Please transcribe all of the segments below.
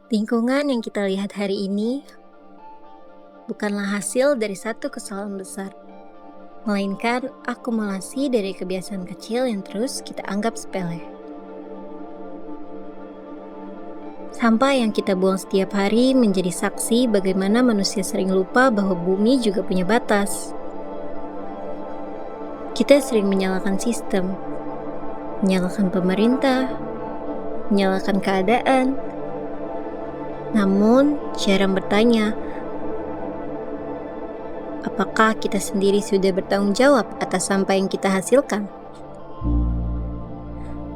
Lingkungan yang kita lihat hari ini bukanlah hasil dari satu kesalahan besar, melainkan akumulasi dari kebiasaan kecil yang terus kita anggap sepele. Sampah yang kita buang setiap hari menjadi saksi bagaimana manusia sering lupa bahwa bumi juga punya batas. Kita sering menyalahkan sistem, menyalahkan pemerintah, menyalahkan keadaan, namun jarang bertanya, apakah kita sendiri sudah bertanggung jawab atas sampah yang kita hasilkan?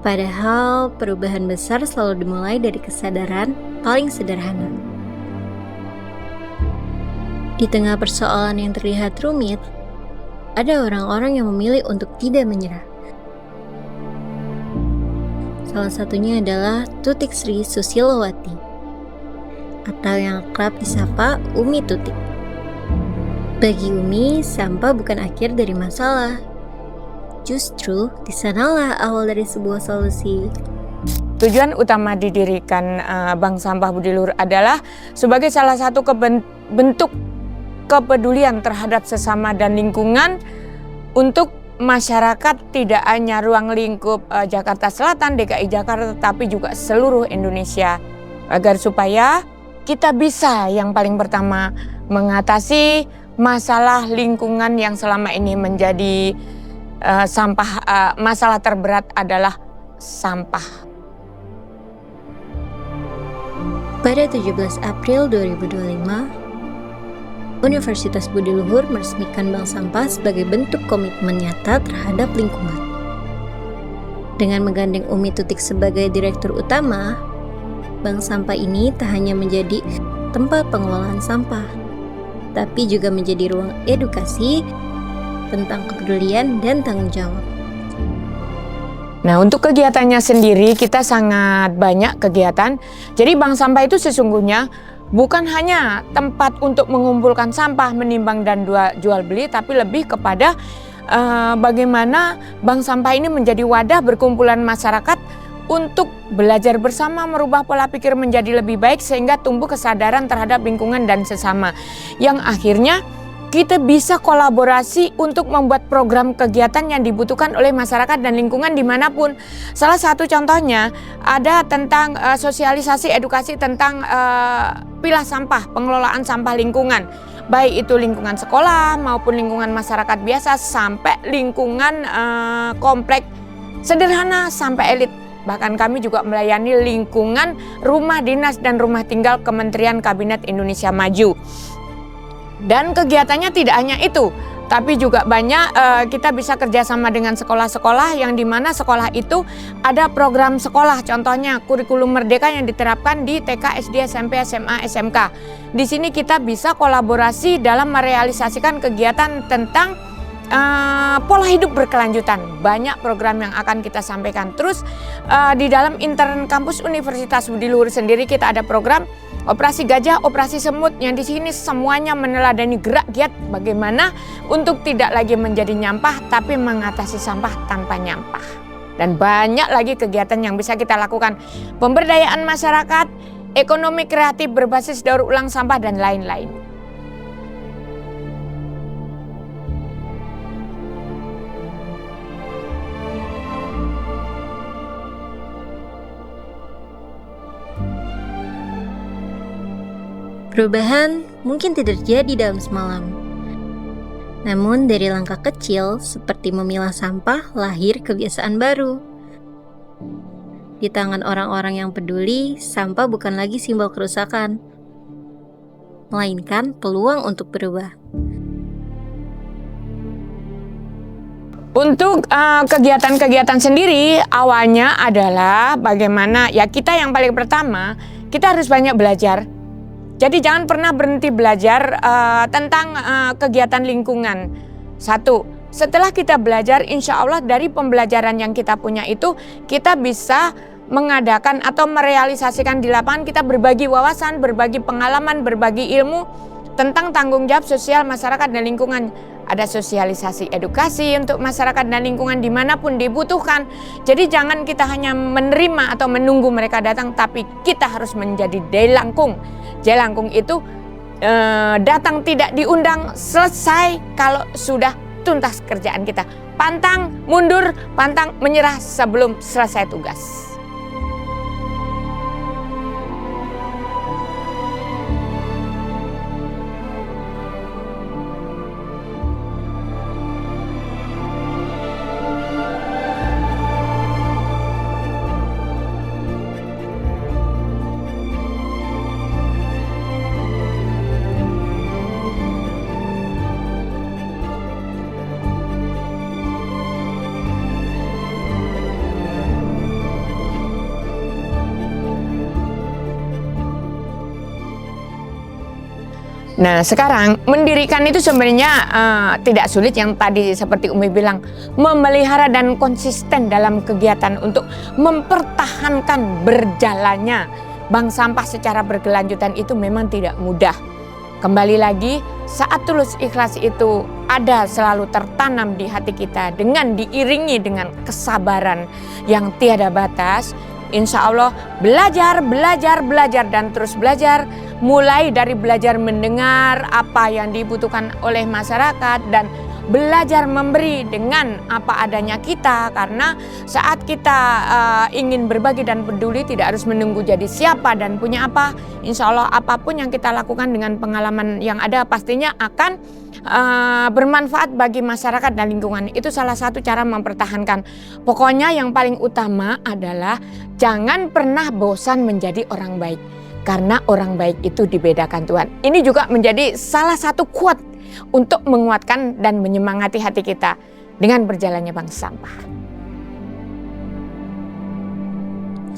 Padahal perubahan besar selalu dimulai dari kesadaran paling sederhana. Di tengah persoalan yang terlihat rumit, ada orang-orang yang memilih untuk tidak menyerah. Salah satunya adalah Tutik Sri Susilowati, atau yang akrab disapa Umi Tutik. Bagi Umi, sampah bukan akhir dari masalah. Justru, disanalah awal dari sebuah solusi. Tujuan utama didirikan Bank Sampah Budi Luhur adalah sebagai salah satu bentuk kepedulian terhadap sesama dan lingkungan untuk masyarakat, tidak hanya ruang lingkup Jakarta Selatan, DKI Jakarta, tetapi juga seluruh Indonesia. Agar supaya kita bisa yang paling pertama mengatasi masalah lingkungan yang selama ini menjadi masalah terberat adalah sampah. Pada 17 April 2025, Universitas Budi Luhur meresmikan Bank Sampah sebagai bentuk komitmen nyata terhadap lingkungan. Dengan menggandeng Umi Tutik sebagai direktur utama, Bank Sampah ini tak hanya menjadi tempat pengelolaan sampah, tapi juga menjadi ruang edukasi tentang kepedulian dan tanggung jawab. Nah, untuk kegiatannya sendiri kita sangat banyak kegiatan. Jadi Bank Sampah itu sesungguhnya bukan hanya tempat untuk mengumpulkan sampah, menimbang dan jual beli, tapi lebih kepada bagaimana Bank Sampah ini menjadi wadah berkumpulan masyarakat untuk belajar bersama, merubah pola pikir menjadi lebih baik sehingga tumbuh kesadaran terhadap lingkungan dan sesama. Yang akhirnya kita bisa kolaborasi untuk membuat program kegiatan yang dibutuhkan oleh masyarakat dan lingkungan dimanapun. Salah satu contohnya ada tentang sosialisasi edukasi tentang pilah sampah, pengelolaan sampah lingkungan. Baik itu lingkungan sekolah maupun lingkungan masyarakat biasa sampai lingkungan komplek sederhana sampai elit. Bahkan kami juga melayani lingkungan rumah dinas dan rumah tinggal Kementerian Kabinet Indonesia Maju. Dan kegiatannya tidak hanya itu, tapi juga banyak kita bisa kerjasama dengan sekolah-sekolah yang dimana sekolah itu ada program sekolah, contohnya kurikulum merdeka yang diterapkan di TK, SD, SMP, SMA, SMK. Di sini kita bisa kolaborasi dalam merealisasikan kegiatan tentang pola hidup berkelanjutan. Banyak program yang akan kita sampaikan. Terus di dalam intern kampus Universitas Budi Luhur sendiri kita ada program Operasi Gajah, Operasi Semut, yang di sini semuanya meneladani gerak giat bagaimana untuk tidak lagi menjadi nyampah tapi mengatasi sampah tanpa nyampah. Dan banyak lagi kegiatan yang bisa kita lakukan. Pemberdayaan masyarakat, ekonomi kreatif berbasis daur ulang sampah dan lain-lain. Perubahan mungkin tidak terjadi dalam semalam. Namun dari langkah kecil seperti memilah sampah lahir kebiasaan baru. Di tangan orang-orang yang peduli, sampah bukan lagi simbol kerusakan, melainkan peluang untuk berubah. Untuk kegiatan-kegiatan sendiri awalnya adalah bagaimana ya kita yang paling pertama kita harus banyak belajar. Jadi jangan pernah berhenti belajar tentang kegiatan lingkungan. Satu, setelah kita belajar, insya Allah dari pembelajaran yang kita punya itu kita bisa mengadakan atau merealisasikan di lapangan. Kita berbagi wawasan, berbagi pengalaman, berbagi ilmu tentang tanggung jawab sosial masyarakat dan lingkungan. Ada sosialisasi edukasi untuk masyarakat dan lingkungan dimanapun dibutuhkan. Jadi jangan kita hanya menerima atau menunggu mereka datang, tapi kita harus menjadi jelangkung. Jelangkung itu datang tidak diundang, selesai kalau sudah tuntas kerjaan kita. Pantang mundur, pantang menyerah sebelum selesai tugas. Nah sekarang mendirikan itu sebenarnya tidak sulit, yang tadi seperti Umi bilang, memelihara dan konsisten dalam kegiatan untuk mempertahankan berjalannya bank sampah secara berkelanjutan itu memang tidak mudah. Kembali lagi, saat tulus ikhlas itu ada selalu tertanam di hati kita dengan diiringi dengan kesabaran yang tiada batas. Insya Allah belajar dan terus belajar, mulai dari belajar mendengar apa yang dibutuhkan oleh masyarakat dan belajar memberi dengan apa adanya kita, karena saat kita ingin berbagi dan peduli tidak harus menunggu jadi siapa dan punya apa. Insya Allah apapun yang kita lakukan dengan pengalaman yang ada pastinya akan bermanfaat bagi masyarakat dan lingkungan. Itu salah satu cara mempertahankan. Pokoknya yang paling utama adalah jangan pernah bosan menjadi orang baik, karena orang baik itu dibedakan Tuhan. Ini juga menjadi salah satu quote untuk menguatkan dan menyemangati hati kita dengan berjalannya bank sampah.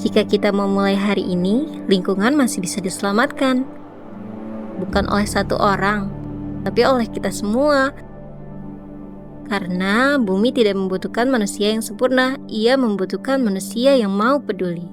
Jika kita memulai hari ini, lingkungan masih bisa diselamatkan. Bukan oleh satu orang, tapi oleh kita semua. Karena bumi tidak membutuhkan manusia yang sempurna, ia membutuhkan manusia yang mau peduli.